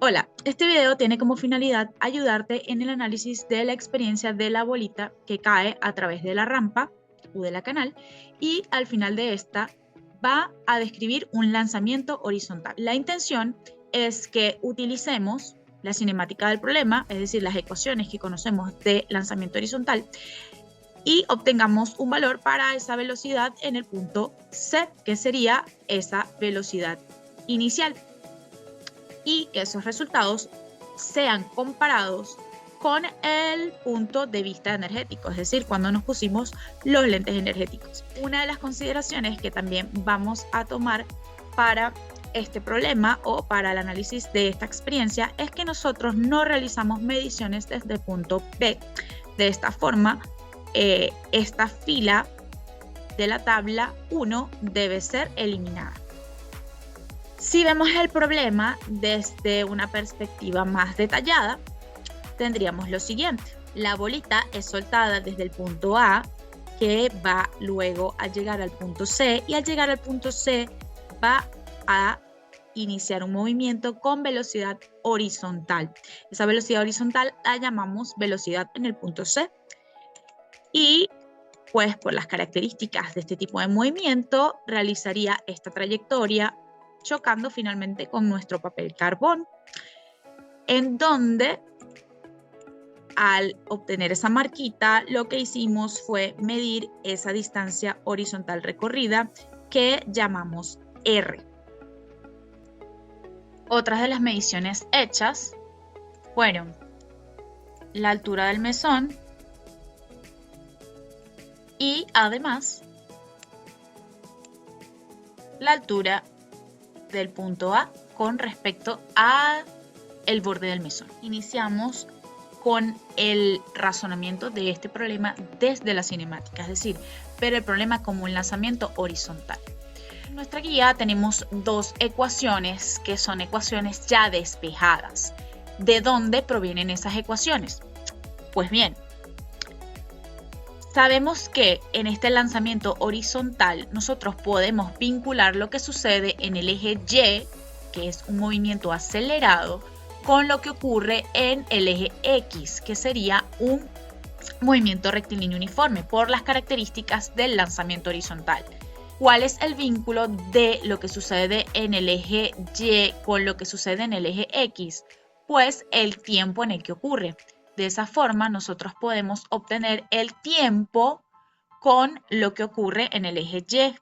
Hola, este video tiene como finalidad ayudarte en el análisis de la experiencia de la bolita que cae a través de la rampa o de la canal y al final de esta va a describir un lanzamiento horizontal. La intención es que utilicemos la cinemática del problema, es decir, las ecuaciones que conocemos de lanzamiento horizontal y obtengamos un valor para esa velocidad en el punto C, que sería esa velocidad inicial. Y que esos resultados sean comparados con el punto de vista energético, es decir, cuando nos pusimos los lentes energéticos. Una de las consideraciones que también vamos a tomar para este problema o para el análisis de esta experiencia es que nosotros no realizamos mediciones desde el punto B. De esta forma, esta fila de la tabla 1 debe ser eliminada. Si vemos el problema desde una perspectiva más detallada, tendríamos lo siguiente. La bolita es soltada desde el punto A, que va luego a llegar al punto C, y al llegar al punto C va a iniciar un movimiento con velocidad horizontal. Esa velocidad horizontal la llamamos velocidad en el punto C. Y pues por las características de este tipo de movimiento, realizaría esta trayectoria chocando finalmente con nuestro papel carbón, en donde al obtener esa marquita lo que hicimos fue medir esa distancia horizontal recorrida que llamamos R. Otras de las mediciones hechas fueron la altura del mesón y además la altura del punto A con respecto a el borde del mesón. Iniciamos con el razonamiento de este problema desde la cinemática, es decir, ver el problema como un lanzamiento horizontal. En nuestra guía tenemos dos ecuaciones que son ecuaciones ya despejadas. ¿De dónde provienen esas ecuaciones? Pues bien, sabemos que en este lanzamiento horizontal nosotros podemos vincular lo que sucede en el eje Y, que es un movimiento acelerado, con lo que ocurre en el eje X, que sería un movimiento rectilíneo uniforme por las características del lanzamiento horizontal. ¿Cuál es el vínculo de lo que sucede en el eje Y con lo que sucede en el eje X? Pues el tiempo en el que ocurre. De esa forma nosotros podemos obtener el tiempo con lo que ocurre en el eje Y.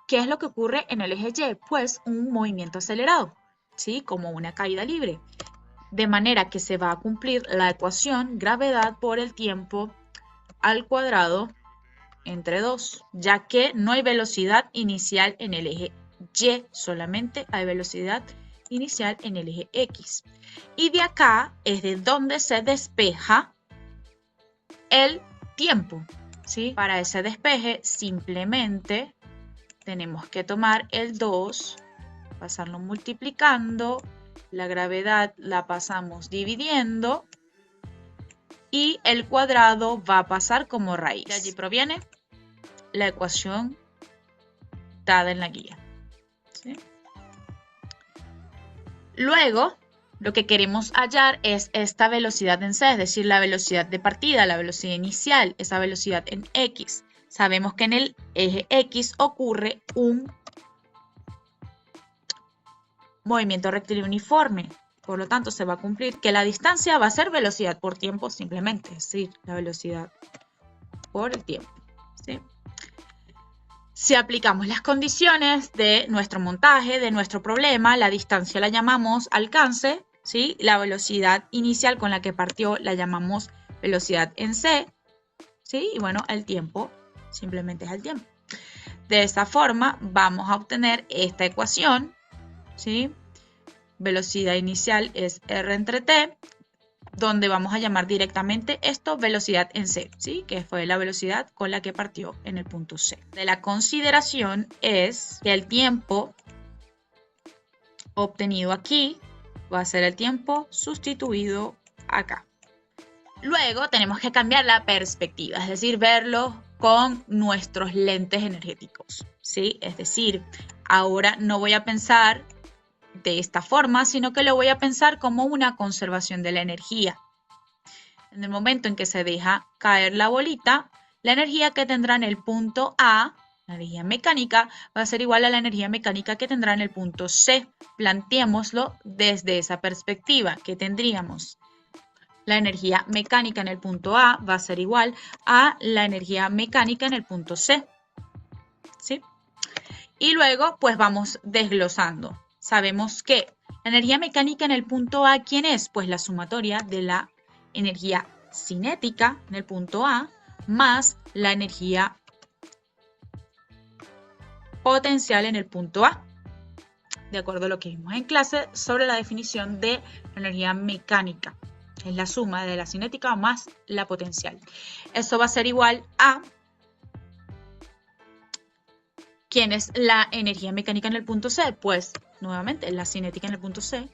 ¿Qué es lo que ocurre en el eje Y? Pues un movimiento acelerado, ¿sí? Como una caída libre. De manera que se va a cumplir la ecuación gravedad por el tiempo al cuadrado entre 2, ya que no hay velocidad inicial en el eje Y, solamente hay velocidad inicial en el eje X. Y de acá es de donde se despeja el tiempo, ¿sí? Para ese despeje simplemente tenemos que tomar el 2, pasarlo multiplicando, la gravedad la pasamos dividiendo y el cuadrado va a pasar como raíz. De allí proviene la ecuación dada en la guía, ¿sí? Luego, lo que queremos hallar es esta velocidad en C, es decir, la velocidad de partida, la velocidad inicial, esa velocidad en X. Sabemos que en el eje X ocurre un movimiento rectilíneo uniforme. Por lo tanto, se va a cumplir que la distancia va a ser velocidad por tiempo simplemente, es decir, la velocidad por el tiempo, ¿sí? Si aplicamos las condiciones de nuestro montaje, de nuestro problema, la distancia la llamamos alcance, ¿sí? La velocidad inicial con la que partió la llamamos velocidad en C, ¿sí? Y bueno, el tiempo simplemente es el tiempo. De esta forma vamos a obtener esta ecuación, ¿sí? Velocidad inicial es R entre T, donde vamos a llamar directamente esto velocidad en C, ¿sí? Que fue la velocidad con la que partió en el punto C. De la consideración es que el tiempo obtenido aquí va a ser el tiempo sustituido acá. Luego tenemos que cambiar la perspectiva, es decir, verlo con nuestros lentes energéticos, ¿sí? Es decir, ahora no voy a pensar de esta forma, sino que lo voy a pensar como una conservación de la energía. En el momento en que se deja caer la bolita, la energía que tendrá en el punto A, la energía mecánica, va a ser igual a la energía mecánica que tendrá en el punto C. Planteémoslo desde esa perspectiva, que tendríamos la energía mecánica en el punto A va a ser igual a la energía mecánica en el punto C. ¿Sí? Y luego, pues vamos desglosando. Sabemos que la energía mecánica en el punto A, ¿quién es? Pues la sumatoria de la energía cinética en el punto A más la energía potencial en el punto A. De acuerdo a lo que vimos en clase sobre la definición de la energía mecánica. Es la suma de la cinética más la potencial. Eso va a ser igual a ¿quién es la energía mecánica en el punto C? Pues nuevamente la cinética en el punto C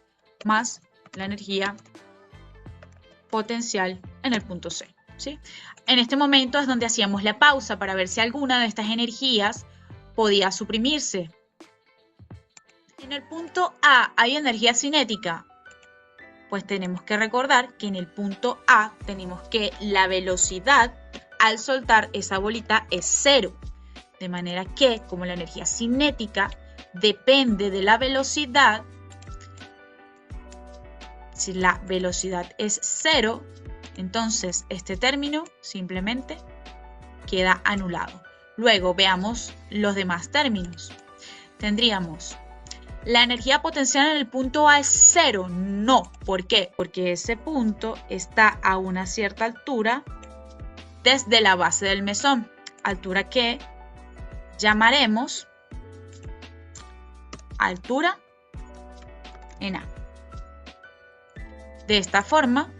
más la energía potencial en el punto C. ¿Sí? En este momento es donde hacíamos la pausa para ver si alguna de estas energías podía suprimirse. En el punto A hay energía cinética. Pues tenemos que recordar que en el punto A tenemos que la velocidad al soltar esa bolita es 0. De manera que, como la energía cinética depende de la velocidad, si la velocidad es 0, entonces este término simplemente queda anulado. Luego veamos los demás términos. Tendríamos ¿la energía potencial en el punto A es 0? No. ¿Por qué? Porque ese punto está a una cierta altura desde la base del mesón. Altura que llamaremos altura en A. De esta forma,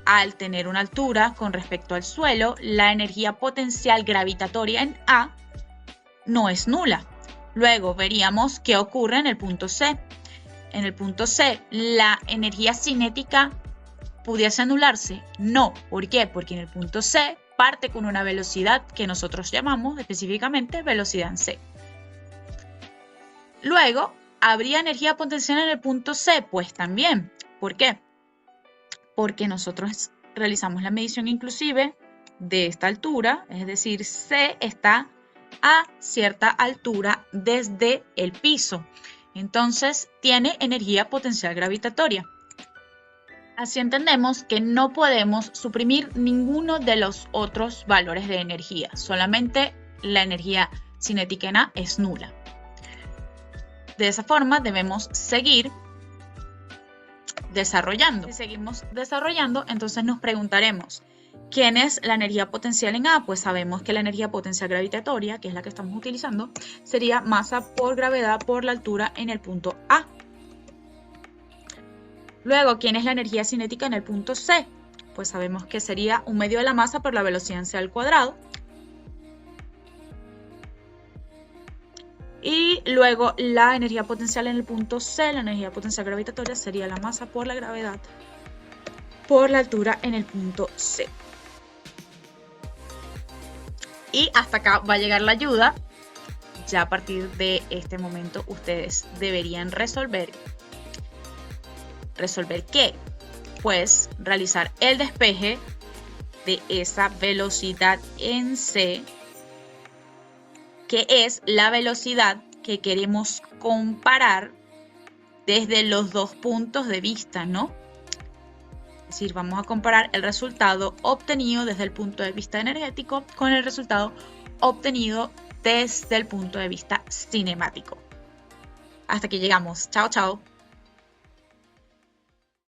al tener una altura con respecto al suelo, la energía potencial gravitatoria en A no es nula. Luego veríamos qué ocurre en el punto C. En el punto C, ¿la energía cinética pudiese anularse? No. ¿Por qué? Porque en el punto C parte con una velocidad que nosotros llamamos específicamente velocidad en C. Luego, ¿habría energía potencial en el punto C? Pues también. ¿Por qué? Porque nosotros realizamos la medición inclusive de esta altura, es decir, C está a cierta altura desde el piso. Entonces, tiene energía potencial gravitatoria. Así entendemos que no podemos suprimir ninguno de los otros valores de energía. Solamente la energía cinética en A es nula. De esa forma debemos seguir desarrollando. Si seguimos desarrollando, entonces nos preguntaremos, ¿quién es la energía potencial en A? Pues sabemos que la energía potencial gravitatoria, que es la que estamos utilizando, sería masa por gravedad por la altura en el punto A. Luego, ¿quién es la energía cinética en el punto C? Pues sabemos que sería un medio de la masa por la velocidad en C al cuadrado. Y luego la energía potencial en el punto C, la energía potencial gravitatoria, sería la masa por la gravedad por la altura en el punto C. Y hasta acá va a llegar la ayuda. Ya a partir de este momento ustedes deberían resolver. ¿Resolver qué? Pues realizar el despeje de esa velocidad en C, que es la velocidad que queremos comparar desde los dos puntos de vista, ¿no? Es decir, vamos a comparar el resultado obtenido desde el punto de vista energético con el resultado obtenido desde el punto de vista cinemático. Hasta aquí llegamos. Chao, chao.